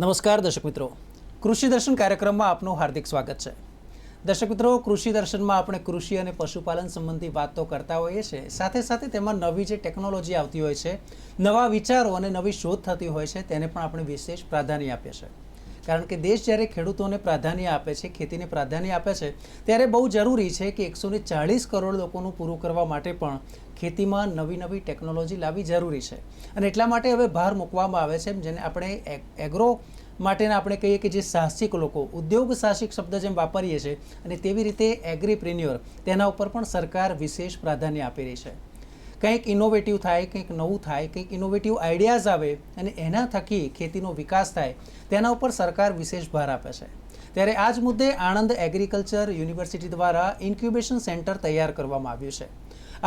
નમસ્કાર દર્શક મિત્રો, કૃષિ દર્શન કાર્યક્રમમાં આપનું હાર્દિક સ્વાગત છે. દર્શક મિત્રો, કૃષિ દર્શનમાં આપણે કૃષિ અને પશુપાલન સંબંધી વાતો કરતા હોઈએ છીએ. સાથે સાથે તેમાં નવી જે ટેકનોલોજી આવતી હોય છે, નવા વિચારો અને નવી શોધ થતી હોય છે, તેને પણ આપણે વિશેષ પ્રાધાન્ય આપીએ છીએ. કારણ કે દેશ જ્યારે ખેડૂતોને પ્રાધાન્ય આપે છે, ખેતીને પ્રાધાન્ય આપે છે, ત્યારે બહુ જરૂરી છે કે 140 કરોડ લોકોનું પૂરું કરવા માટે પણ ખેતીમાં નવી ટેકનોલોજી લાવવી જરૂરી છે. અને એટલા માટે હવે ભાર મૂકવામાં આવે છે, જેને આપણે એગ્રો માટેના આપણે કહીએ કે જે સાહસિક લોકો, ઉદ્યોગ સાહસિક શબ્દ જેમ વાપરીએ છીએ, અને તેવી રીતે એગ્રીપ્રિન્યોર, તેના ઉપર પણ સરકાર વિશેષ પ્રાધાન્ય આપી રહી છે. કંઈક ઇનોવેટિવ થાય, કંઈક નવું થાય, કંઈક ઇનોવેટિવ આઈડિયાઝ આવે અને એના થકી ખેતીનો વિકાસ થાય, તેના ઉપર સરકાર વિશેષ ભાર આપે છે. ત્યારે આ જ મુદ્દે આણંદ એગ્રીકલ્ચર યુનિવર્સિટી દ્વારા ઇન્ક્યુબેશન સેન્ટર તૈયાર કરવામાં આવ્યું છે.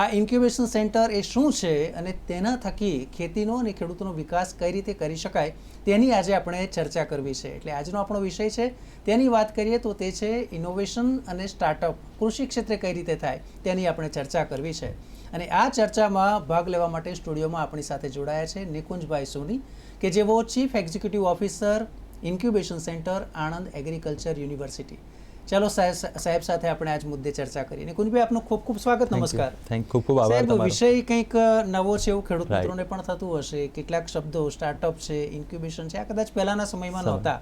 આ ઇન્ક્યુબેશન સેન્ટર એ શું છે અને તેના થકી ખેતીનો અને ખેડૂતોનો વિકાસ કઈ રીતે કરી શકાય, તેની આજે આપણે ચર્ચા કરવી છે. એટલે આજનો આપણો વિષય છે, તેની વાત કરીએ તો તે છે ઇનોવેશન અને સ્ટાર્ટઅપ કૃષિ ક્ષેત્રે કઈ રીતે થાય, તેની આપણે ચર્ચા કરવી છે. અને આ ચર્ચામાં ભાગ લેવા માટે સ્ટુડિયોમાં આપણી સાથે જોડાયા છે નિકુંજભાઈ સોની, કે જેઓ chief executive officer incubation centre Anand agriculture university. ચાલો સાહેબ સાથે આપણે આજ મુદ્દે ચર્ચા કરીએ. નિકુંજભાઈ, આપનું ખૂબ ખૂબ સ્વાગત. નમસ્કાર. ખૂબ ખૂબ આભાર તમારો. વિષય કંઈક નવો છે એવું ખેડૂત મિત્રોને પણ થતું હશે. કેટલાક શબ્દો સ્ટાર્ટઅપ છે, ઇન્ક્યુબેશન છે, આ કદાચ પહેલાના સમયમાં નહોતા,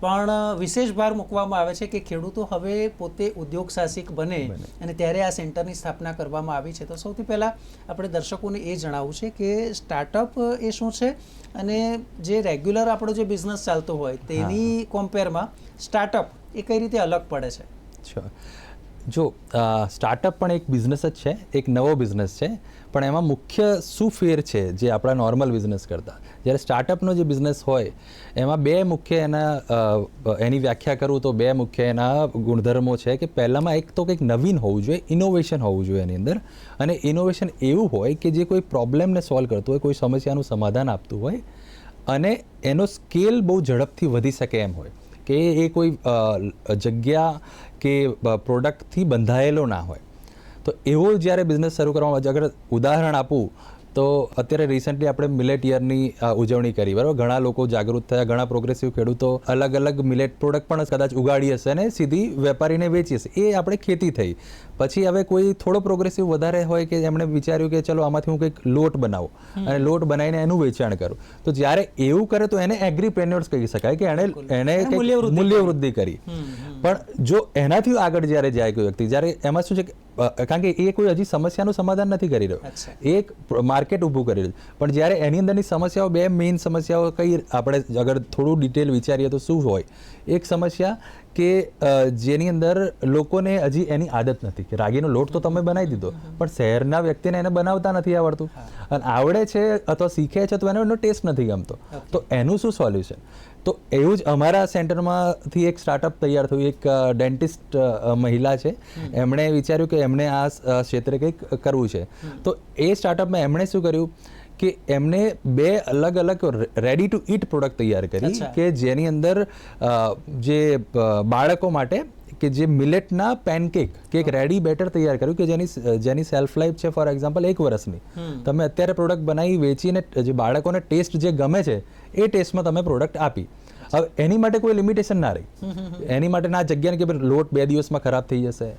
પણ વિશેષ ભાર મૂકવામાં આવે છે કે ખેડૂતો હવે પોતે ઉદ્યોગ સાહસિક બને, અને ત્યારે આ સેન્ટરની સ્થાપના કરવામાં આવી છે. તો સૌથી પહેલા આપણે દર્શકોને એ જણાવવું છે કે સ્ટાર્ટઅપ એ શું છે, અને જે રેગ્યુલર આપણો જે બિઝનેસ ચાલતો હોય તેની કમ્પેરમાં સ્ટાર્ટઅપ એ કઈ રીતે અલગ પડે છે? જો સ્ટાર્ટઅપ પણ એક બિઝનેસ જ છે, એક નવો બિઝનેસ છે, પણ એમાં મુખ્ય શું ફેર છે જે આપણા નોર્મલ બિઝનેસ કરતાં? જ્યારે સ્ટાર્ટઅપનો જે બિઝનેસ હોય એમાં બે મુખ્ય એની વ્યાખ્યા કરું તો બે મુખ્ય એના ગુણધર્મો છે કે પહેલામાં એક તો કંઈક નવીન હોવું જોઈએ, ઇનોવેશન હોવું જોઈએ એની અંદર. અને ઇનોવેશન એવું હોય કે જે કોઈ પ્રોબ્લેમને સોલ્વ કરતું હોય, કોઈ સમસ્યાનું સમાધાન આપતું હોય, અને એનો સ્કેલ બહુ ઝડપથી વધી શકે એમ હોય, કે એ કોઈ જગ્યા કે પ્રોડક્ટથી બંધાયેલો ના હોય. તો એવો જ્યારે બિઝનેસ શરૂ કરવામાં આવે, અગર ઉદાહરણ આપું તો અત્યારે રિસન્ટલી આપણે મિલેટ યરની ઉજવણી કરી, બરાબર? ઘણા લોકો જાગૃત થયા, ઘણા પ્રોગ્રેસિવ ખેડૂતો અલગ અલગ મિલેટ પ્રોડક્ટ પણ કદાચ ઉગાડી હશે અને સીધી વેપારીને વેચી હશે. એ આપણે ખેતી થઈ. પછી હવે કોઈ થોડો પ્રોગ્રેસિવ વધારે હોય કે એમણે વિચાર્યું કે ચલો આમાંથી હું કંઈક લોટ બનાવું અને લોટ બનાવીને એનું વેચાણ કરું. તો જ્યારે એવું કરે તો એને એગ્રીપ્રેન્યોર્સ કહી શકાય કે એને મૂલ્ય વૃદ્ધિ કરી. પણ જો એનાથી આગળ જ્યારે જાય કોઈ વ્યક્તિ, જ્યારે એમાં શું છે, કારણ કે એ કોઈ હજી સમસ્યાનું સમાધાન નથી કરી રહ્યો, એક માર્કેટ ઊભું કરી રહ્યું. પણ જ્યારે એની અંદરની સમસ્યાઓ, બે મેઇન સમસ્યાઓ કઈ આપણે અગર થોડું ડિટેલ વિચારીએ તો શું હોય? એક સમસ્યા કે જેની અંદર લોકોને હજી એની આદત નથી કે રાગીનો લોટ તો તમે બનાવી દીધો, પણ શહેરના વ્યક્તિને એને બનાવતા નથી આવડતું, અને આવડે છે અથવા શીખે છે તો એનો ટેસ્ટ નથી ગમતો. તો એનું શું સોલ્યુશન? તો એવું જ અમારા સેન્ટરમાંથી એક સ્ટાર્ટઅપ તૈયાર થયું. એક ડેન્ટિસ્ટ મહિલા છે, એમણે વિચાર્યું કે એમણે આ ક્ષેત્રે કંઈક કરવું છે. તો એ સ્ટાર્ટઅપમાં એમણે શું કર્યું કે એમને બે અલગ અલગ રેડી ટુ ઈટ પ્રોડક્ટ તૈયાર કરી, કે જેની અંદર જે બાળકો માટે કે જે મિલેટના પેનકેક કે એક રેડી બેટર તૈયાર કર્યું કે જેની સેલ્ફ લાઈફ છે ફોર એક્ઝામ્પલ 1 વર્ષની. તમે અત્યારે પ્રોડક્ટ બનાવી વેચીને જે બાળકોને ટેસ્ટ જે ગમે છે એ ટેસ્ટમાં તમે પ્રોડક્ટ આપી. હવે એની માટે કોઈ લિમિટેશન ના રહી, એની માટે ના જગ્યાને કે લોટ 2 દિવસમાં ખરાબ થઈ જશે,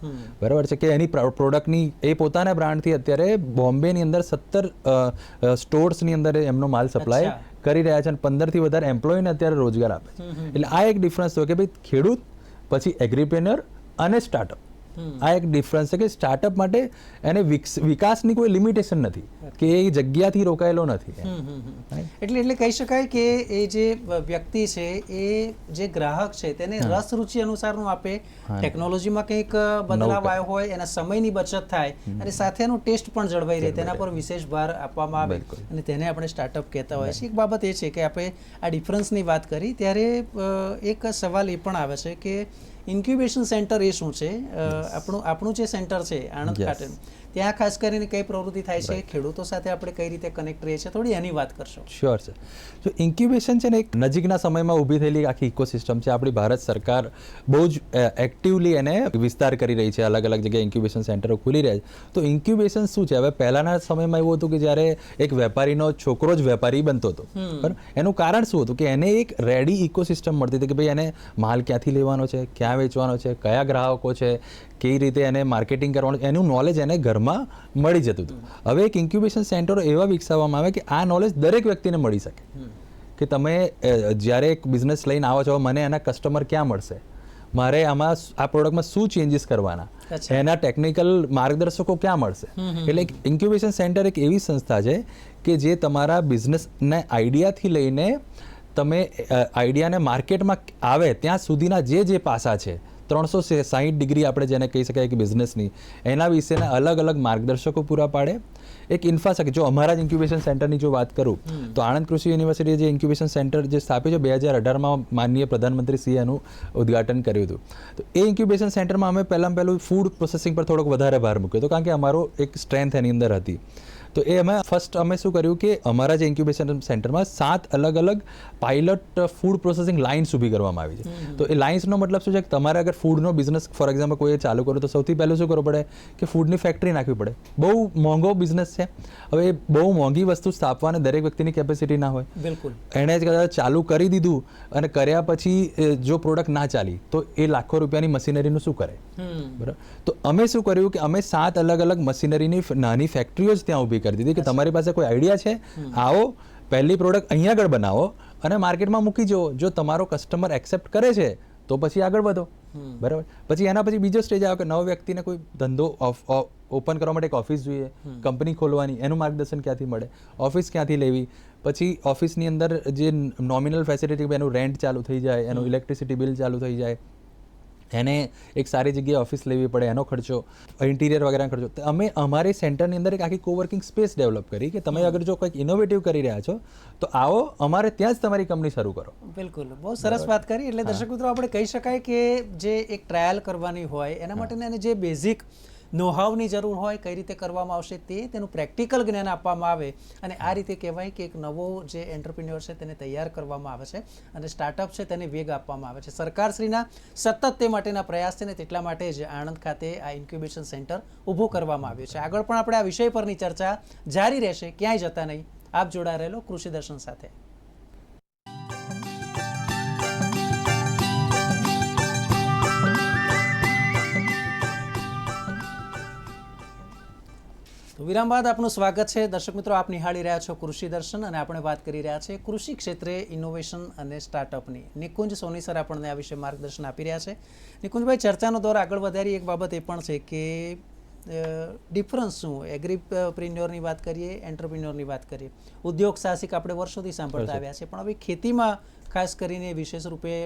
બરાબર છે? કે એની પ્રોડક્ટની એ પોતાના બ્રાન્ડથી અત્યારે બોમ્બેની અંદર 17 સ્ટોર્સની અંદર એમનો માલ સપ્લાય કરી રહ્યા છે, અને 15થી વધારે એમ્પ્લોયને અત્યારે રોજગાર આપે છે. એટલે આ એક ડિફરન્સ થયો કે ભાઈ ખેડૂત, પછી એગ્રીપ્રેન્યોર અને સ્ટાર્ટઅપ. આ એક ડિફરન્સ છે કે સ્ટાર્ટઅપ માટે એને વિકાસની કોઈ લિમિટેશન નથી, કે એ જગ્યાથી રોકાયેલો નથી. એટલે કહી શકાય કે એ જે વ્યક્તિ છે, એ જે ગ્રાહક છે, તેને રસ રુચિ અનુસારનું આપે, ટેકનોલોજીમાં કંઈક બદલાવ આવ્યો હોય, એના સમયની બચત થાય, અને સાથે એનો ટેસ્ટ પણ જળવાઈ રહે, તેના પર વિશેષ ભાર આપવામાં આવે, અને તેને આપણે સ્ટાર્ટઅપ કહેતા હોય છે. એક બાબત એ છે કે આપણે આ ડિફરન્સની વાત કરી ત્યારે એક સવાલ એ પણ આવે છે કે ઇન્ક્યુબેશન સેન્ટર એ શું છે? આપણું જે સેન્ટર છે આણંદ ખાતે, ત્યાં ખાસ કરીને કઈ પ્રવૃત્તિ થાય છે, ખેડૂતો સાથે આપણે કઈ રીતે કનેક્ટ રહીએ છીએ, થોડી એની વાત કરશો. શ્યોર છે. જો ઇન્ક્યુબેશન છે ને એક નજીકના સમયમાં ઊભી થયેલી આખી ઇકોસિસ્ટમ છે. આપણી ભારત સરકાર બહુ જ એક્ટિવલી એને વિસ્તાર કરી રહી છે, અલગ અલગ જગ્યાએ ઇન્ક્યુબેશન સેન્ટરો ખુલી રહ્યા છે. તો ઇન્ક્યુબેશન શું છે? હવે પહેલાના સમયમાં એવું હતું કે જ્યારે એક વેપારીનો છોકરો જ વેપારી બનતો હતો, બરાબર. એનું કારણ શું હતું કે એને એક રેડી ઇકોસિસ્ટમ મળતી હતી કે ભાઈ એને માલ ક્યાંથી લેવાનો છે, ક્યાં વેચવાનો છે, કયા ગ્રાહકો છે, કેવી રીતે એને માર્કેટિંગ કરવાનું, એનું નોલેજ એને ઘરમાં મળી જતું હતું. હવે એક ઇન્ક્યુબેશન સેન્ટરો એવા વિકસાવવામાં આવે કે આ નોલેજ દરેક વ્યક્તિને મળી શકે, કે તમે જ્યારે એક બિઝનેસ લઈને આવો છો, મને એના કસ્ટમર ક્યાં મળશે, મારે આમાં આ પ્રોડક્ટમાં શું ચેન્જીસ કરવાના, એના ટેકનિકલ માર્ગદર્શકો ક્યાં મળશે. એટલે એક ઇન્ક્યુબેશન સેન્ટર એક એવી સંસ્થા છે કે જે તમારા બિઝનેસને આઈડિયાથી લઈને તમે આઈડિયાને માર્કેટમાં આવે ત્યાં સુધીના જે પાસા છે, 360 ડિગ્રી આપણે જેને કહી શકાય કે બિઝનેસની, એના વિશેના અલગ અલગ માર્ગદર્શકો પૂરા પાડે. એક ઇન્ફ્રાસ્ટ્રક્ચર, જો અમારા જ ઇન્ક્યુબેશન સેન્ટરની જો વાત કરું તો આણંદ કૃષિ યુનિવર્સિટીએ જે ઇન્ક્યુબેશન સેન્ટર જે સ્થાપ્યું છે 2018માં માનનીય પ્રધાનમંત્રી શ્રીએ એનું ઉદ્ઘાટન કર્યું હતું. તો એ ઇન્ક્યુબેશન સેન્ટરમાં અમે પહેલું ફૂડ પ્રોસેસિંગ પર થોડોક વધારે ભાર મૂક્યો હતો, કારણ કે અમારો એક સ્ટ્રેન્થ એની અંદર હતી. તો એ અમે શું કર્યું કે અમારા જે ઇન્ક્યુબેશન સેન્ટરમાં 7 અલગ અલગ પાયલટ ફૂડ પ્રોસેસિંગ લાઇન્સ ઊભી કરવામાં આવી છે. તો એ લાઇન્સનો મતલબ શું છે કે તમારે અગર ફૂડનો બિઝનેસ ફોર એક્ઝામ્પલ કોઈએ ચાલુ કરો તો સૌથી પહેલું શું કરવું પડે કે ફૂડની ફેક્ટરી નાખવી પડે. બહુ મોંઘો બિઝનેસ છે. હવે બહુ મોંઘી વસ્તુ સ્થાપવાની દરેક વ્યક્તિની કેપેસિટી ના હોય. બિલકુલ. એણે જ કદાચ ચાલુ કરી દીધું અને કર્યા પછી જો પ્રોડક્ટ ના ચાલી તો એ લાખો રૂપિયાની મશીનરીનું શું કરે, બરાબર. તો અમે શું કર્યું કે અમે 7 અલગ અલગ મશીનરીની નાની ફેક્ટરીઓ જ ત્યાં ઊભી કરી દીધી કે તમારી પાસે કોઈ આઈડિયા છે, આવો પહેલી પ્રોડક્ટ અહીંયા આગળ બનાવો અને માર્કેટમાં મૂકી જુઓ. જો તમારો કસ્ટમર એક્સેપ્ટ કરે છે તો પછી આગળ વધો, બરાબર. પછી એના પછી બીજો સ્ટેજ આવે કે નવ વ્યક્તિને કોઈ ધંધો ઓપન કરવા માટે એક ઓફિસ જોઈએ, કંપની ખોલવાની, એનું માર્ગદર્શન ક્યાંથી મળે, ઓફિસ ક્યાંથી લેવી, પછી ઓફિસની અંદર જે નોમિનલ ફેસિલિટી, એનું રેન્ટ ચાલુ થઈ જાય, એનું ઇલેક્ટ્રિસિટી બિલ ચાલુ થઈ જાય, એને એક સારી જગ્યાએ ઓફિસ લેવી પડે, એનો ખર્ચો, ઇન્ટિરિયર વગેરેનો ખર્ચો. તો અમે અમારી સેન્ટરની અંદર એક આખી કોવર્કિંગ સ્પેસ ડેવલપ કરી કે તમે અગર જો કંઈક ઇનોવેટિવ કરી રહ્યા છો તો આવો અમારે ત્યાં જ તમારી કંપની શરૂ કરો. બિલકુલ, બહુ સરસ વાત કરી. એટલે દર્શક મિત્રો, આપણે કહી શકાય કે જે એક ટ્રાયલ કરવાની હોય એના માટેને એને જે બેઝિક નોહાવની જરૂર હોય, કઈ રીતે કરવામાં આવશે તેનું પ્રેક્ટિકલ જ્ઞાન આપવામાં આવે અને આ રીતે કહેવાય કે એક નવો જે એન્ટરપ્રિન્યોર છે તેને તૈયાર કરવામાં આવે છે અને સ્ટાર્ટઅપ છે તેને વેગ આપવામાં આવે છે. સરકારશ્રીના સતત તે માટેના પ્રયાસ છે ને તેટલા માટે જ આણંદ ખાતે આ ઇન્ક્યુબેશન સેન્ટર ઊભું કરવામાં આવ્યું છે. આગળ પણ આપણે આ વિષય પરની ચર્ચા જારી રહેશે, ક્યાંય જતા નહીં. આપ જોડાઈ રહેલો કૃષિ દર્શન સાથે. તો વિરામ બાદ આપનું સ્વાગત છે. દર્શક મિત્રો, આપ નિહાળી રહ્યા છો કૃષિ દર્શન અને આપણે વાત કરી રહ્યા છીએ કૃષિ ક્ષેત્રે ઇનોવેશન અને સ્ટાર્ટઅપની. નિકુંજ સોની સર આપણને આ વિશે માર્ગદર્શન આપી રહ્યા છે. નિકુંજભાઈ, ચર્ચાનો દોર આગળ વધારી એક બાબત એ પણ છે કે ડિફરન્સ શું, એગ્રીપ્રિન્યોરની વાત કરીએ, એન્ટરપ્રિન્યોરની વાત કરીએ, ઉદ્યોગ સાહસિક આપણે વર્ષોથી સાંભળતા આવ્યા છે, પણ હવે ખેતીમાં ખાસ કરીને વિશેષ રૂપે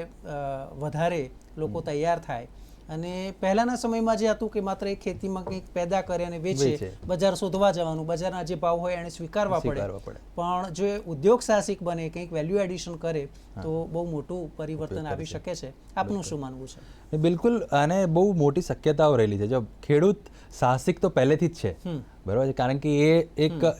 વધારે લોકો તૈયાર થાય અને પહેલાના સમયમાં જે હતું કે માત્ર એક ખેતીમાં કંઈક પેદા કરે અને વેચે, બજાર શોધવા જવાનું, બજારના જે ભાવ હોય એને સ્વીકારવા પડે. પણ જો ઉદ્યોગ સાહસિક બને, કંઈક વેલ્યુ એડિશન કરે તો બહુ મોટું પરિવર્તન આવી શકે છે. આપનું શું માનવું છે? બિલકુલ, આને બહુ મોટી શક્યતાઓ રહેલી છે. જો ખેડૂત સાહસિક તો પહેલેથી જ છે, બરાબર છે, કારણ કે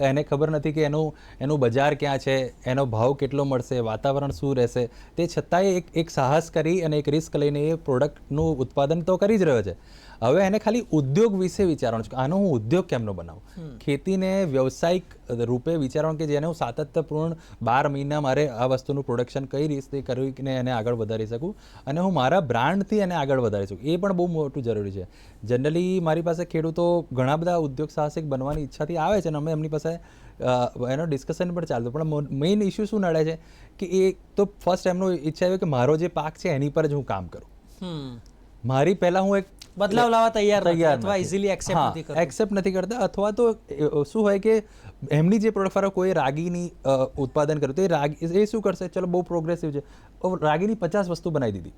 એને ખબર નથી કે એનું બજાર ક્યાં છે, એનો ભાવ કેટલો મળશે, વાતાવરણ શું રહેશે. તે છતાંય એક સાહસ કરી અને એક રિસ્ક લઈને એ પ્રોડક્ટનું ઉત્પાદન તો કરી જ રહ્યો છે. હવે એને ખાલી ઉદ્યોગ વિશે વિચારવાનું છે, આનો હું ઉદ્યોગ કેમનો બનાવું, ખેતીને વ્યવસાયિક રૂપે વિચારવાનું કે જેને હું સાતત્યપૂર્ણ 12 મહિના મારે આ વસ્તુનું પ્રોડક્શન કઈ રીતે કરીને એને આગળ વધારી શકું અને હું મારા બ્રાન્ડથી એને આગળ વધારી શકું. એ પણ બહુ મોટું જરૂરી છે. જનરલી મારી પાસે ખેડૂતો ઘણા બધા ઉદ્યોગ સાહસિક બનવાની ઈચ્છાથી આવે છે અને અમે એમની પાસે એનો ડિસ્કશન પણ ચાલતું, પણ મેઇન ઇસ્યુ શું નડે છે કે એ તો ફર્સ્ટ એમનો ઈચ્છા એવી કે મારો જે પાક છે એની પર જ હું કામ કરું. મારી પહેલા હું એક બદલાવ લાવવા તૈયાર અથવા ઇઝીલી એક્સેપ્ટ નથી કરતા, અથવા તો શું હોય કે એમની જે પ્રોડક્ટ ફારો કોઈ રાગીની ઉત્પાદન કર્યું તો એ રાગી એ શું કરશે, ચલો બહુ પ્રોગ્રેસિવ છે, રાગીની 50 વસ્તુ બનાવી દીધી.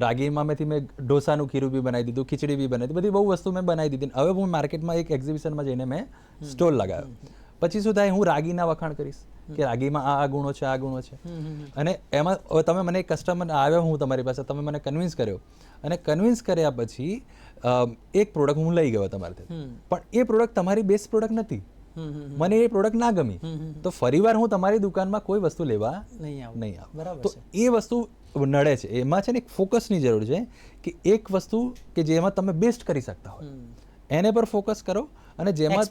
રાગીમાં મેં ઢોસાનું ખીરું બી બનાવી દીધું, ખીચડી બી બનાવી દીધી, બધી બહુ વસ્તુ મેં બનાવી દીધી. હવે હું માર્કેટમાં એક એક્ઝિબિશનમાં જઈને મેં સ્ટોલ લગાવ્યો. પછી શું થાય, હું રાગીના વખાણ કરીશ કે રાગીમાં આ ગુણો છે, આ ગુણો છે. અને એમાં હવે તમે મને કસ્ટમર આવ્યો, હું તમારી પાસે, તમે મને કન્વિન્સ કર્યો, અને કન્વિન્સ કર્યા પછી એક પ્રોડક્ટ હું લઈ ગયો તમારાથી, પણ એ પ્રોડક્ટ તમારી બેસ્ટ પ્રોડક્ટ નથી, મને એ પ્રોડક્ટ ના ગમી, તો ફરીવાર હું તમારી દુકાનમાં કોઈ વસ્તુ લેવા નહીં આવું. તો એ વસ્તુ નડે છે. એમાં છે ને એક ફોકસની જરૂર છે કે એક વસ્તુ કે જેમાં તમે બેસ્ટ કરી શકતા હોય એને પર ફોકસ કરો અને જેમાં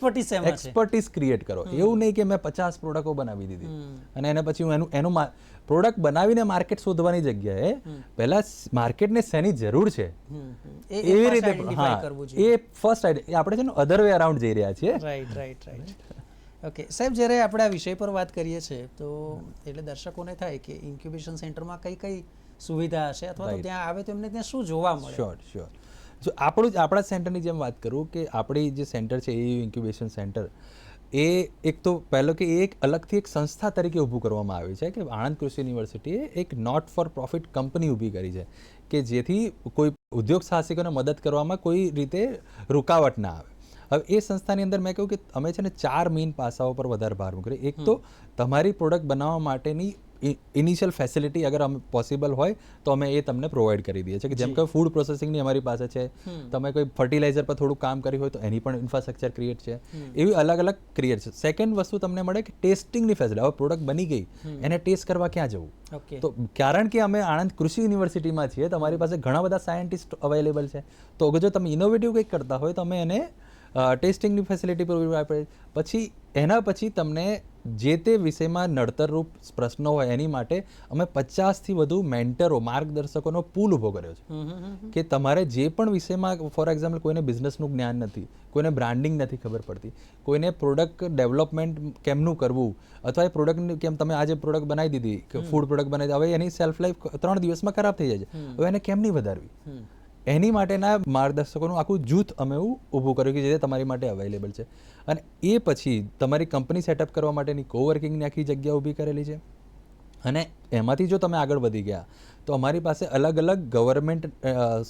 એક્સપર્ટીસ ક્રિએટ કરો. એવું નહીં કે મેં 50 પ્રોડક્ટો બનાવી દીધી અને એને પછી હું એનું પ્રોડક્ટ બનાવીને માર્કેટ શોધવાની જગ્યાએ પહેલા માર્કેટને શેની જરૂર છે એવી રીતે, હા, એ ફર્સ્ટ આઈડિયા. આપણે છે ને અધર વે અરાઉન્ડ જઈ રહ્યા છીએ. રાઈટ. ઓકે સાહેબ, જ્યારે આપણે આ વિષય પર વાત કરીએ છીએ તો એટલે દર્શકોને થાય કે ઇન્ક્યુબેશન સેન્ટરમાં કઈ સુવિધા હશે અથવા તો ત્યાં આવે તો એમને ત્યાં શું જોવા મળે? શ્યોર. જો આપણા સેન્ટરની જેમ વાત કરું કે આપણી જે સેન્ટર છે એ ઇન્ક્યુબેશન સેન્ટર, એ એક તો પહેલો કે એક અલગથી એક સંસ્થા તરીકે ઊભું કરવામાં આવી છે કે આણંદ કૃષિ યુનિવર્સિટીએ એક નોટ ફોર પ્રોફિટ કંપની ઊભી કરી છે કે જેથી કોઈ ઉદ્યોગ સાહસિકોને મદદ કરવામાં કોઈ રીતે રૂકાવટ ના આવે. હવે એ સંસ્થાની અંદર મેં કહ્યું કે અમે છે ને 4 મેઇન પાસાઓ પર વધારે ભાર મૂકીએ. એક તો તમારી પ્રોડક્ટ બનાવવા માટેની ઇનિશિયલ ફેસિલિટી અગર પોસિબલ હોય તો અમે એ તમને પ્રોવાઈડ કરી દઈએ છીએ કે જેમ કે ફૂડ પ્રોસેસિંગની અમારી પાસે છે, તમે કોઈ ફર્ટિલાઇઝર પર થોડું કામ કર્યું હોય તો એની પણ ઇન્ફ્રાસ્ટ્રક્ચર ક્રિએટ છે, એવી અલગ અલગ ક્રિએટ છે. સેકન્ડ વસ્તુ તમને મળે કે ટેસ્ટિંગની ફેસિલિટી. હવે પ્રોડક્ટ બની ગઈ, એને ટેસ્ટ કરવા ક્યાં જવું? તો કારણ કે અમે આણંદ કૃષિ યુનિવર્સિટીમાં છીએ, તમારી પાસે ઘણા બધા સાયન્ટિસ્ટ અવેલેબલ છે, તો જો તમે ઇનોવેટિવ કંઈક કરતા હોય તો અમે એને ટેસ્ટિંગની ફેસિલિટી પૂરી પાડે. પછી એના પછી તમને જે તે વિષયમાં નડતરરૂપ પ્રશ્નો હોય એની માટે અમે 50થી વધુ મેન્ટરો, માર્ગદર્શકોનો પૂલ ઊભો કર્યો છે કે તમારે જે પણ વિષયમાં, ફોર એક્ઝામ્પલ કોઈને બિઝનેસનું જ્ઞાન નથી, કોઈને બ્રાન્ડિંગ નથી ખબર પડતી, કોઈને પ્રોડક્ટ ડેવલપમેન્ટ કેમનું કરવું, અથવા એ પ્રોડક્ટની કેમ તમે આજે પ્રોડક્ટ બનાવી દીધી કે ફૂડ પ્રોડક્ટ બનાવી, હવે એની સેલ્ફ લાઈફ 3 દિવસમાં ખરાબ થઈ જાય છે, હવે એને કેમ નહીં વધારવી, એની માટેના માર્ગદર્શકોનું આખું જૂથ અમે ઊભું કર્યું કે જે તમારી માટે અવેલેબલ છે. અને એ પછી તમારી કંપની સેટઅપ કરવા માટેની કોવર્કિંગની આખી જગ્યા ઊભી કરેલી છે. અને એમાંથી જો તમે આગળ વધી ગયા તો અમારી પાસે અલગ અલગ ગવર્મેન્ટ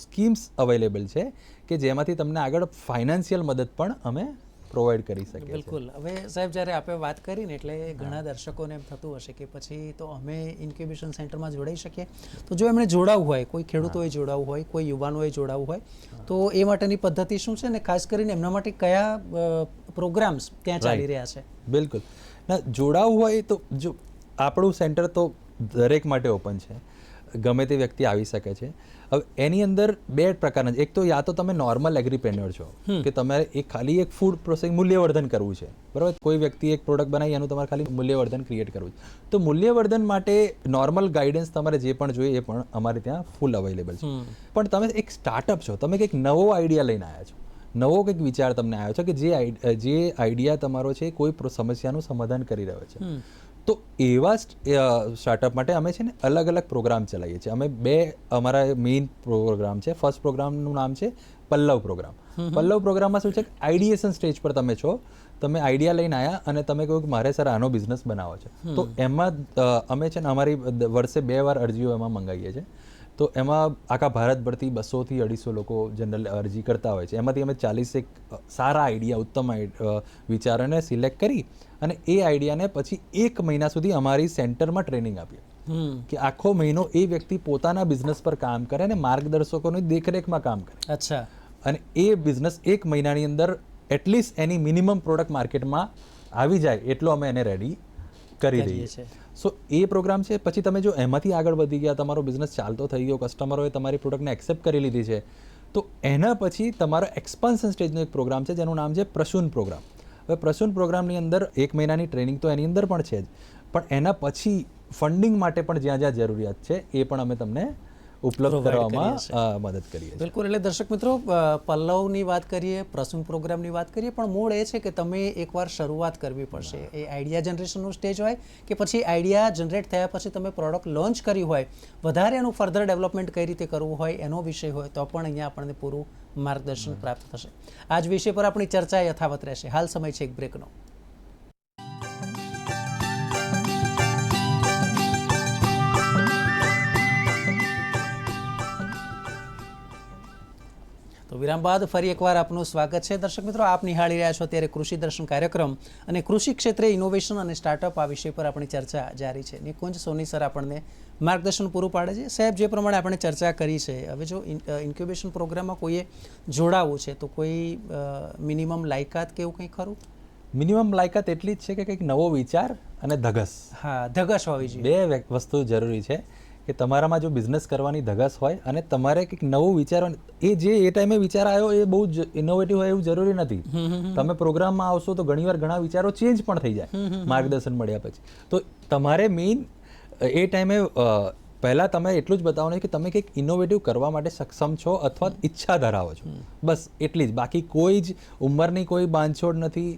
સ્કીમ્સ અવેલેબલ છે કે જેમાંથી તમને આગળ ફાઇનાન્શિયલ મદદ પણ અમે પ્રોવાઈડ કરી શકીએ. બિલકુલ. હવે સાહેબ, જ્યારે આપણે વાત કરીને એટલે ઘણા દર્શકોને એમ થતું હશે કે પછી તો અમે ઇન્ક્યુબેશન સેન્ટરમાં જોડાઈ શકીએ. તો જો એમણે જોડાવવું હોય, કોઈ ખેડૂતોએ જોડાવવું હોય, કોઈ યુવાનોએ જોડાવવું હોય, તો એ માટેની પદ્ધતિ શું છે અને ખાસ કરીને એમના માટે કયા પ્રોગ્રામ્સ ત્યાં ચાલી રહ્યા છે? બિલકુલ. ના, જોડાવવું હોય તો જો આપણું સેન્ટર તો દરેક માટે ઓપન છે, ગમે તે વ્યક્તિ આવી શકે છે. હવે એની અંદર 2 પ્રકારના, એક તો યા તો તમે નોર્મલ એગ્રીપ્રેન્યોર છો કે તમારે ખાલી એક ફૂડ પ્રોસેસિંગ મૂલ્યવર્ધન કરવું છે, બરાબર? કોઈ વ્યક્તિ એક પ્રોડક્ટ બનાવી એનું તમારે ખાલી મૂલ્યવર્ધન ક્રિએટ કરવું છે, તો મૂલ્યવર્ધન માટે નોર્મલ ગાઈડન્સ તમારે જે પણ જોઈએ એ પણ અમારે ત્યાં ફૂલ અવેલેબલ છે. પણ તમે એક સ્ટાર્ટઅપ છો, તમે કંઈક નવો આઈડિયા લઈને આવ્યા છો, નવો કંઈક વિચાર તમને આવ્યો છે કે જે આઈડિયા તમારો છે કોઈ સમસ્યાનું સમાધાન કરી રહ્યો છે, તો એવા સ્ટાર્ટઅપ માટે અમે છે ને અલગ અલગ પ્રોગ્રામ ચલાવીએ છીએ. અમે 2 અમારા મેઇન પ્રોગ્રામ છે. ફર્સ્ટ પ્રોગ્રામનું નામ છે પલ્લવ પ્રોગ્રામ. પલ્લવ પ્રોગ્રામમાં શું છે, આઈડિએશન સ્ટેજ પર તમે છો, તમે આઈડિયા લઈને આવ્યા અને તમે કહ્યું કે મારે સર આનો બિઝનેસ બનાવવો છે, તો એમાં અમે છે ને અમારી વર્ષે 2 વાર અરજીઓ એમાં મંગાવીએ છીએ. તો એમાં આખા ભારત ભરથી 200 થી 250 લોકો જનરલ અરજી કરતા હોય છે. એમાંથી અમે 41 સારા આઈડિયા, ઉત્તમ વિચારોને સિલેક્ટ કરી અને એ આઈડિયાને પછી 1 મહિના સુધી અમારી સેન્ટરમાં ટ્રેનિંગ આપીએ કે આખો મહિનો એ વ્યક્તિ પોતાના બિઝનેસ પર કામ કરે અને માર્ગદર્શકોની દેખરેખમાં કામ કરે. અચ્છા. અને એ બિઝનેસ 1 મહિનાની અંદર એટલીસ્ટ એની મિનિમમ પ્રોડક્ટ માર્કેટમાં આવી જાય એટલો અમે એને રેડી કરી દઈએ છીએ. સો એ પ્રોગ્રામ છે. પછી તમે જો એમાંથી આગળ વધી ગયા, તમારો બિઝનેસ ચાલતો થઈ ગયો, કસ્ટમરોએ તમારી પ્રોડક્ટને એક્સેપ્ટ કરી લીધી છે, તો એના પછી તમારો એક્સપાન્શન સ્ટેજનો એક પ્રોગ્રામ છે જેનું નામ છે પ્રસૂન પ્રોગ્રામ. હવે પ્રસૂન પ્રોગ્રામની અંદર 1 મહિનાની ટ્રેનિંગ તો એની અંદર પણ છે જ, પણ એના પછી ફંડિંગ માટે પણ જ્યાં જ્યાં જરૂરિયાત છે એ પણ અમે તમને ઉપલબ્ધ કરવામાં મદદ કરીએ. બિલકુલ. એટલે દર્શક મિત્રો, પલ્લવની વાત કરીએ, પ્રસૂન પ્રોગ્રામની વાત કરીએ, પણ મૂળ એ છે કે તમે એકવાર શરૂઆત કરવી પડશે. એ આઈડિયા જનરેશનનો સ્ટેજ હોય કે પછી આઈડિયા જનરેટ થયા પછી તમે પ્રોડક્ટ લોન્ચ કરી હોય, વધારે એનું ફર્ધર ડેવલપમેન્ટ કઈ રીતે કરવું હોય એનો વિષય હોય તો પણ અહીંયા આપણને પૂરું માર્ગદર્શન પ્રાપ્ત થશે. આ જ વિષય પર આપણી ચર્ચા યથાવત રહેશે. હાલ સમય છે એક બ્રેકનો. તો વિરામ બાદ ફરી એકવાર આપનું સ્વાગત છે. દર્શક મિત્રો, આપ નિહાળી રહ્યા છો ત્યારે કૃષિ દર્શન કાર્યક્રમ અને કૃષિ ક્ષેત્રે ઇનોવેશન અને સ્ટાર્ટઅપ આ વિષય પર આપણી ચર્ચા જારી છે. નિકુંજ સોની સર આપણને માર્ગદર્શન પૂરું પાડે છે. સાહેબ, જે પ્રમાણે આપણે ચર્ચા કરી છે, હવે જો ઇન્ક્યુબેશન પ્રોગ્રામમાં કોઈએ જોડાવવું છે તો કોઈ મિનિમમ લાયકાત કે એવું કંઈ ખરું? મિનિમમ લાયકાત એટલી જ છે કે કંઈક નવો વિચાર અને ધગસ. હા, ધગસ હોવી જોઈએ. બે વસ્તુ જરૂરી છે કે તમારામાં જો બિઝનેસ કરવાની ધગસ હોય અને તમારે કંઈક નવું વિચારવાનું, એ જે એ ટાઈમે વિચાર આવ્યો એ બહુ જ ઇનોવેટિવ હોય એવું જરૂરી નથી. તમે પ્રોગ્રામમાં આવશો તો ઘણીવાર ઘણા વિચારો ચેન્જ પણ થઈ જાય માર્ગદર્શન મળ્યા પછી. તો તમારે મેઇન એ ટાઈમે પહેલાં તમે એટલું જ બતાવવાનું છે કે તમે કંઈક ઇનોવેટિવ કરવા માટે સક્ષમ છો અથવા ઈચ્છા ધરાવો છો, બસ એટલી જ. બાકી કોઈ જ ઉંમરની કોઈ બાંધછોડ નથી,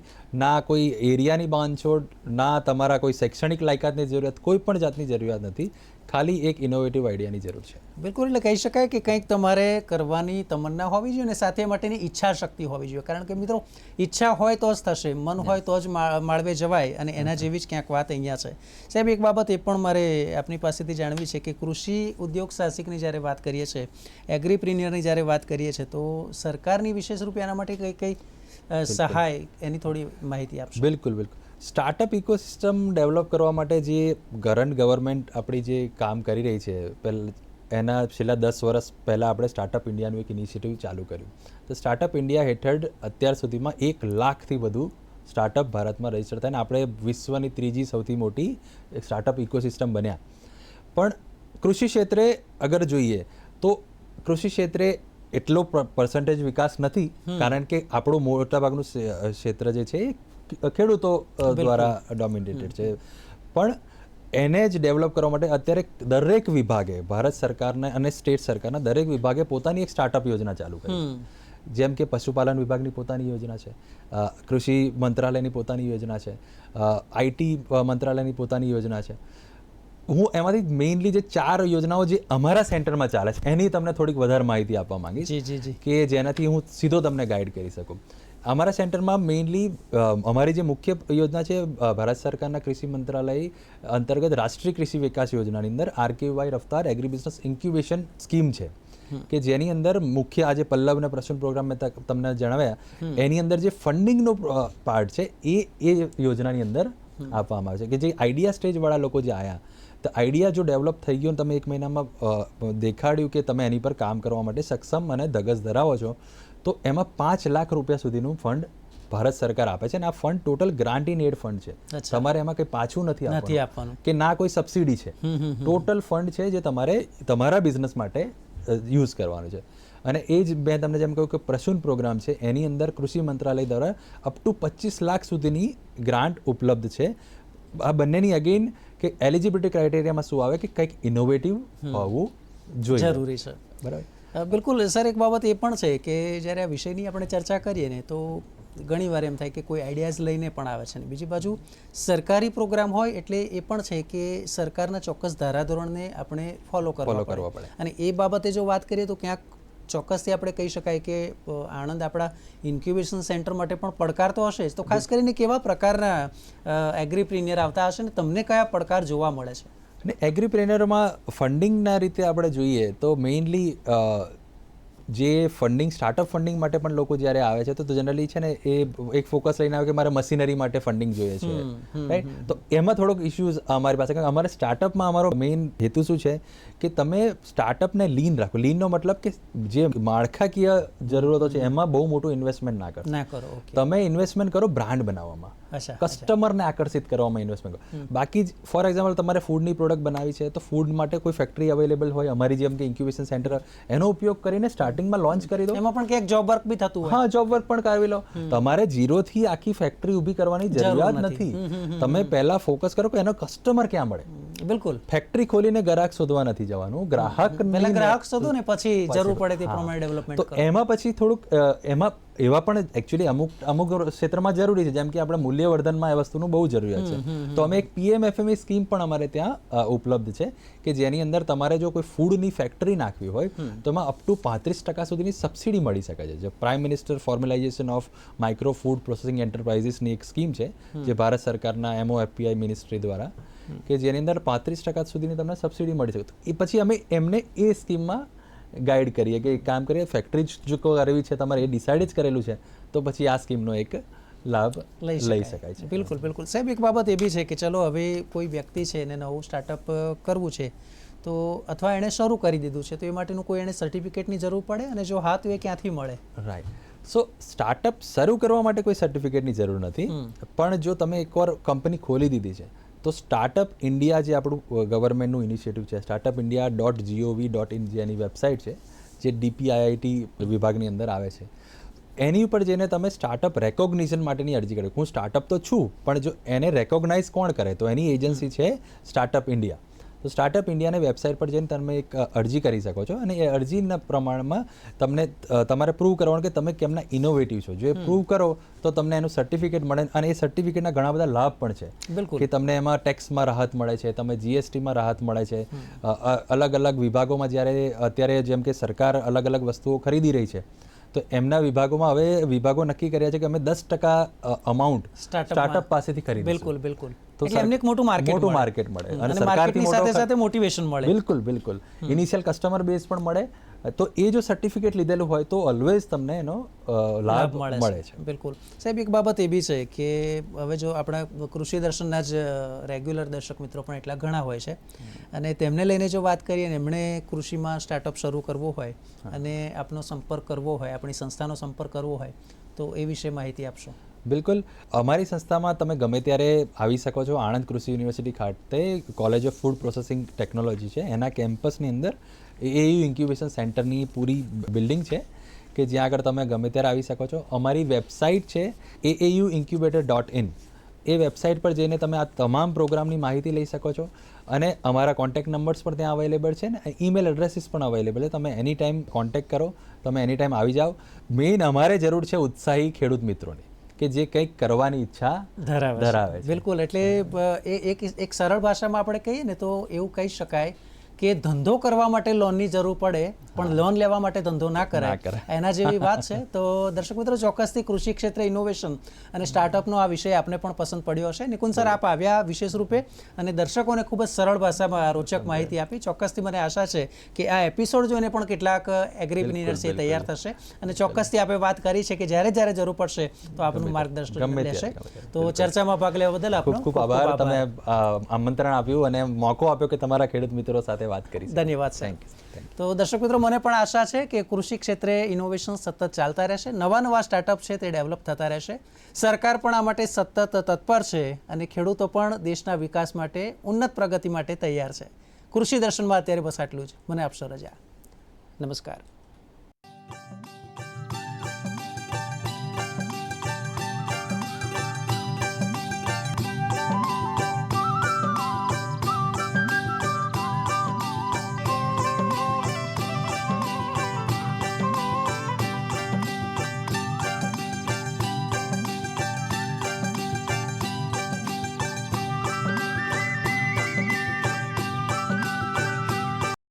ના કોઈ એરિયાની બાંધછોડ, ના તમારા કોઈ શૈક્ષણિક લાયકાતની જરૂરિયાત, કોઈ પણ જાતની જરૂરિયાત નથી. ખાલી એક ઇનોવેટિવ આઈડિયાની જરૂર છે. બિલકુલ, એટલે કહી શકાય કે કંઈક તમારે કરવાની તમન્ના હોવી જોઈએ અને સાથે માટેની ઈચ્છા શક્તિ હોવી જોઈએ. કારણ કે મિત્રો, ઈચ્છા હોય તો જ થશે, મન હોય તો જ માળવે જવાય, અને એના જેવી જ ક્યાંક વાત અહીંયા છે. સાહેબ, એક બાબત એ પણ મારે આપની પાસેથી જાણવી છે કે કૃષિ ઉદ્યોગ સાહસિકની જ્યારે વાત કરીએ છીએ, એગ્રીપ્રિન્યરની જ્યારે વાત કરીએ છીએ, તો સરકારની વિશેષ રૂપે આના માટે કઈ કઈ સહાય, એની થોડી માહિતી આપશો? બિલકુલ બિલકુલ. સ્ટાર્ટઅપ ઇકોસિસ્ટમ ડેવલપ કરવા માટે જે કરંટ ગવર્મેન્ટ આપણી જે કામ કરી રહી છે, એના છેલ્લા 10 વર્ષ પહેલાં આપણે સ્ટાર્ટઅપ ઇન્ડિયાનું એક ઇનિશિયેટિવ ચાલુ કર્યું. તો સ્ટાર્ટઅપ ઇન્ડિયા હેઠળ અત્યાર સુધીમાં 1 લાખથી વધુ સ્ટાર્ટઅપ ભારતમાં રજીસ્ટર થાય અને આપણે વિશ્વની ત્રીજી સૌથી મોટી સ્ટાર્ટઅપ ઇકોસિસ્ટમ બન્યા. પણ કૃષિ ક્ષેત્રે અગર જોઈએ તો કૃષિ ક્ષેત્રે એટલો પર્સન્ટેજ વિકાસ નથી, કારણ કે આપણું મોટાભાગનું ક્ષેત્ર જે છે એ ખેડૂતો દ્વારા ડોમિનેટેડ છે. પણ એને જ ડેવલપ કરવા માટે અત્યારે દરેક વિભાગે, ભારત સરકારના અને સ્ટેટ સરકારના દરેક વિભાગે પોતાની એક સ્ટાર્ટઅપ યોજના ચાલુ કરી. જેમ કે પશુપાલન વિભાગની પોતાની યોજના છે, કૃષિ મંત્રાલયની પોતાની યોજના છે, આઈટી મંત્રાલયની પોતાની યોજના છે. હું એમાંથી મેઇનલી જે 4 યોજનાઓ જે અમારા સેન્ટરમાં ચાલે છે એની તમને થોડીક વધારે માહિતી આપવા માંગીશ કે જેનાથી હું સીધો તમને ગાઈડ કરી શકું. અમારા સેન્ટરમાં મેઇનલી અમારી જે મુખ્ય યોજના છે, ભારત સરકારના કૃષિ મંત્રાલય અંતર્ગત રાષ્ટ્રીય કૃષિ વિકાસ યોજનાની અંદર RKY રફતાર agri business incubation scheme છે, કે જેની અંદર મુખ્ય આજે પલ્લવ અને પ્રસૂન પ્રોગ્રામ મેં તમને જણાવ્યા, એની અંદર જે ફંડિંગનો પાર્ટ છે એ યોજનાની અંદર આપવામાં આવે છે. કે જે આઈડિયા સ્ટેજવાળા લોકો જે આવ્યા, તો આઈડિયા જો ડેવલપ થઈ ગયો, તમે 1 મહિનામાં દેખાડ્યું કે તમે એની પર કામ કરવા માટે સક્ષમ અને ધગસ ધરાવો છો, તો એમાં 5 લાખ રૂપિયા સુધીનું ફંડ ભારત સરકાર આપે છે. અને આ fund total grant in add fund છે. તમારે એમાં કંઈ પાછું નથી આપવાનું કે ના કોઈ સબસિડી છે. ટોટલ ફંડ છે જે તમારે તમારા બિઝનેસ માટે યુઝ કરવાનું છે. અને એ જ મેં તમને જેમ કહ્યું કે પ્રસૂન પ્રોગ્રામ છે, એની અંદર કૃષિ મંત્રાલય દ્વારા અપ ટુ 25 લાખ સુધીની ગ્રાન્ટ ઉપલબ્ધ છે. આ બંનેની અગેન કે એલિજિબિલિટી ક્રાઇટેરિયામાં શું આવે કે કંઈક ઇનોવેટિવ હોવું જોઈએ, જરૂરી છે. બરાબર. બિલકુલ સર, એક બાબત એ પણ છે કે જ્યારે આ વિષયની આપણે ચર્ચા કરીએ ને તો ઘણી વાર એમ થાય કે કોઈ આઈડિયાઝ લઈને પણ આવે છે, ને બીજી બાજુ સરકારી પ્રોગ્રામ હોય એટલે એ પણ છે કે સરકારના ચોક્કસ ધારાધોરણને આપણે ફોલો કરવા પડે. અને એ બાબતે જો વાત કરીએ તો ક્યાંક ચોક્કસથી આપણે કહી શકાય કે આણંદ આપણા ઇન્ક્યુબેશન સેન્ટર માટે પણ પડકાર તો હશે જ. તો ખાસ કરીને કેવા પ્રકારના એગ્રીપ્રિન્યર આવતા હશે ને તમને કયા પડકાર જોવા મળે છે? અને એગ્રીપ્રેન્યરમાં ફંડિંગના રીતે આપણે જોઈએ તો મેઇનલી જે ફંડિંગ, સ્ટાર્ટઅપ ફંડિંગ માટે પણ લોકો જ્યારે આવે છે તો જનરલી છે ને એ એક ફોકસ લઈને આવે કે મારે મશીનરી માટે ફંડિંગ જોઈએ છે, રાઈટ? તો એમાં થોડોક ઇશ્યુઝ અમારી પાસે, કારણ કે અમારે સ્ટાર્ટઅપમાં અમારો મેઇન હેતુ શું છે કે તમે સ્ટાર્ટઅપને લીન રાખો. લીનનો મતલબ કે જે માળખાકીય જરૂરતો છે એમાં બહુ મોટું ઇન્વેસ્ટમેન્ટ ના કરો. તમે ઇન્વેસ્ટમેન્ટ કરો બ્રાન્ડ બનાવવામાં, કસ્ટમરને આકર્ષિત કરવામાં ઇન્વેસ્ટમેન્ટ કરો. બાકી ફોર એક્ઝામ્પલ તમારે ફૂડની પ્રોડક્ટ બનાવી છે તો ફૂડ માટે કોઈ ફેક્ટરી અવેલેબલ હોય, અમારી જેમ કે ઇન્ક્યુબેશન સેન્ટર, એનો ઉપયોગ કરીને સ્ટાર્ટિંગમાં લોન્ચ કરી દો. એમાં પણ ક્યાંક જોબ વર્ક બી થતું હોય. હા, જોબ વર્ક પણ કરાવી લો. તમારે 0 થી આખી ફેક્ટરી ઊભી કરવાની જરૂરિયાત નથી. તમે પહેલા ફોકસ કરો કે એનો કસ્ટમર ક્યાં મળે. બિલકુલ, ફેક્ટરી ખોલીને ગ્રાહક શોધવા નથી જવાનું. ગ્રાહક શોધો ને પછી જરૂર પડે તે પ્રમાણે ડેવલપમેન્ટ કરો. તો એમાં પછી થોડુંક એમાં એવા પણ એકચ્યુઅલી અમુક ક્ષેત્રમાં જરૂરી છે, જેમ કે આપણે મૂલ્યવર્ધનમાં એ વસ્તુનું બહુ જરૂરિયાત છે. તો અમે એક PMFME સ્કીમ પણ અમારે ત્યાં ઉપલબ્ધ છે કે જેની અંદર તમારે જો કોઈ ફૂડની ફેક્ટરી નાખવી હોય તો એમાં અપ ટુ 35% સુધીની સબસિડી મળી શકે છે. જે prime minister formalization of micro food processing એન્ટરપ્રાઇઝીસની એક સ્કીમ છે જે ભારત સરકારના MOFPI મિનિસ્ટ્રી દ્વારા, કે જેની અંદર 35% સુધીની તમને સબસિડી મળી શકે. એ પછી અમે એમને એ સ્કીમમાં ગાઈડ કરીએ કે એક કામ કરીએ, ફેક્ટરી જ જો કરવી છે તમારે, એ ડિસાઇડ જ કરેલું છે, તો પછી આ સ્કીમનો એક લાભ લઈ શકાય છે. બિલકુલ બિલકુલ. સાહેબ, એક બાબત એ બી છે કે ચલો હવે કોઈ વ્યક્તિ છે એને નવું સ્ટાર્ટઅપ કરવું છે, તો અથવા એણે શરૂ કરી દીધું છે, તો એ માટેનું કોઈ એને સર્ટિફિકેટની જરૂર પડે, અને જો હા તો એ ક્યાંથી મળે? રાઈટ. સો સ્ટાર્ટઅપ શરૂ કરવા માટે કોઈ સર્ટિફિકેટની જરૂર નથી, પણ જો તમે એકવાર કંપની ખોલી દીધી છે તો સ્ટાર્ટઅપ ઇન્ડિયા, જે આપણું ગવર્મેન્ટનું ઇનિશિયેટિવ છે, startup.india.gov.in જે એની વેબસાઇટ છે, જે DPIIT વિભાગની અંદર આવે છે, એની ઉપર જઈને તમે સ્ટાર્ટઅપ રેકોગ્નિશન માટેની અરજી કરો. હું સ્ટાર્ટઅપ તો છું, પણ જો એને રેકોગ્નાઇઝ કોણ કરે, તો એની એજન્સી છે સ્ટાર્ટઅપ ઇન્ડિયા. તો સ્ટાર્ટઅપ ઇન્ડિયાની વેબસાઇટ પર જઈને તમે એક અરજી કરી શકો છો, અને એ અરજીના પ્રમાણમાં તમને તમારે પ્રૂવ કરવાનું કે તમે કેમના ઇનોવેટિવ છો. જો એ પ્રૂવ કરો તો તમને એનું સર્ટિફિકેટ મળે, અને એ સર્ટિફિકેટના ઘણા બધા લાભ પણ છે. બિલકુલ. કે તમને એમાં ટેક્સમાં રાહત મળે છે, તમે GSTમાં રાહત મળે છે, અલગ અલગ વિભાગોમાં જ્યારે અત્યારે જેમ કે સરકાર અલગ અલગ વસ્તુઓ ખરીદી રહી છે, તો એમના વિભાગોમાં હવે વિભાગો નક્કી કર્યા છે કે અમે 10% અમાઉન્ટ સ્ટાર્ટઅપ પાસેથી ખરીદીશું. બિલકુલ બિલકુલ. તો એટલે એમને એક મોટું માર્કેટ મળે, અને સરકારની સાથે સાથે મોટિવેશન મળે. બિલકુલ બિલકુલ. ઇનિશિયલ કસ્ટમર બેઝ પણ મળે. તો એ જો સર્ટિફિકેટ લીધેલું હોય તો ઓલવેઝ તમને એનો લાભ મળે છે. બિલકુલ. સાહેબ, એક બાબત એ બી છે કે હવે જો આપણા કૃષિ દર્શનના જ રેગ્યુલર દર્શક મિત્રો પણ એટલા ઘણા હોય છે, અને તેમને લઈને જો વાત કરીએ ને, એમણે કૃષિમાં સ્ટાર્ટઅપ શરૂ કરવું હોય અને આપનો સંપર્ક કરવો હોય, આપણી સંસ્થાનો સંપર્ક કરવો હોય, તો એ વિશે માહિતી આપશો? બિલકુલ. અમારી સંસ્થામાં તમે ગમે ત્યારે આવી શકો છો. આણંદ કૃષિ યુનિવર્સિટી ખાતે college of food processing technology છે, એના કેમ્પસની અંદર AAU ઇન્ક્યુબેશન સેન્ટરની પૂરી બિલ્ડિંગ છે, કે જ્યાં આગળ તમે ગમે ત્યારે આવી શકો છો. અમારી વેબસાઇટ છે aauincubator.in. એ વેબસાઇટ પર જઈને તમે આ તમામ પ્રોગ્રામની માહિતી લઈ શકો છો, અને અમારા કોન્ટેક્ટ નંબર્સ પણ ત્યાં અવેલેબલ છે, ને ઈમેલ એડ્રેસીસ પણ અવેલેબલ છે. તમે એની ટાઈમ કોન્ટેક્ટ કરો, તમે એની ટાઈમ આવી જાઓ. મેઇન અમારે જરૂર છે ઉત્સાહી ખેડૂત મિત્રોની, કે જે કંઈક કરવાની ઈચ્છા ધરાવે છે. બિલકુલ. એટલે એક સરળ ભાષામાં આપણે કહીએ ને તો એવું કહી શકાય કે ધંધો કરવા માટે લોનની જરૂર પડે, પણ લોન લેવા માટે ધંધો ના કરાય, એના જેવી વાત છે. તો દર્શક મિત્રો, ચોક્કસથી કૃષિ ક્ષેત્રે ઇનોવેશન અને સ્ટાર્ટઅપનો આ વિષય આપને પણ પસંદ પડ્યો હશે. નિકુંજ સર, આપ આવ્યા વિશેષ રૂપે અને દર્શકોને ખૂબ જ સરળ ભાષામાં રોચક માહિતી આપી. ચોક્કસથી મને આશા છે કે આ એપિસોડ જોઈને પણ કેટલાક એગ્રીપ્રિન્યોર્સ તૈયાર થશે, અને ચોક્કસથી આપણે વાત કરી છે કે જ્યારે જરૂર પડશે તો આપનું માર્ગદર્શન લેશે. તો ચર્ચામાં ભાગ લેવા બદલ આપનો ખૂબ આભાર. તમે આમંત્રણ આપ્યું અને મોકો આપ્યો કે તમારા ખેડૂત મિત્રો સાથે વાત કરી. ધન્યવાદ સાહેબ. તો દર્શક મિત્રો, મને પણ આશા છે કે કૃષિ ક્ષેત્રે ઇનોવેશન સતત ચાલતા રહેશે, નવા સ્ટાર્ટઅપ છે તે ડેવલપ થતા રહેશે. સરકાર પણ આ માટે સતત તત્પર છે, અને ખેડૂતો પણ દેશના વિકાસ માટે, ઉન્નત પ્રગતિ માટે તૈયાર છે. કૃષિ દર્શનમાં અત્યારે બસ આટલું જ. મને આપશો રજા. નમસ્કાર.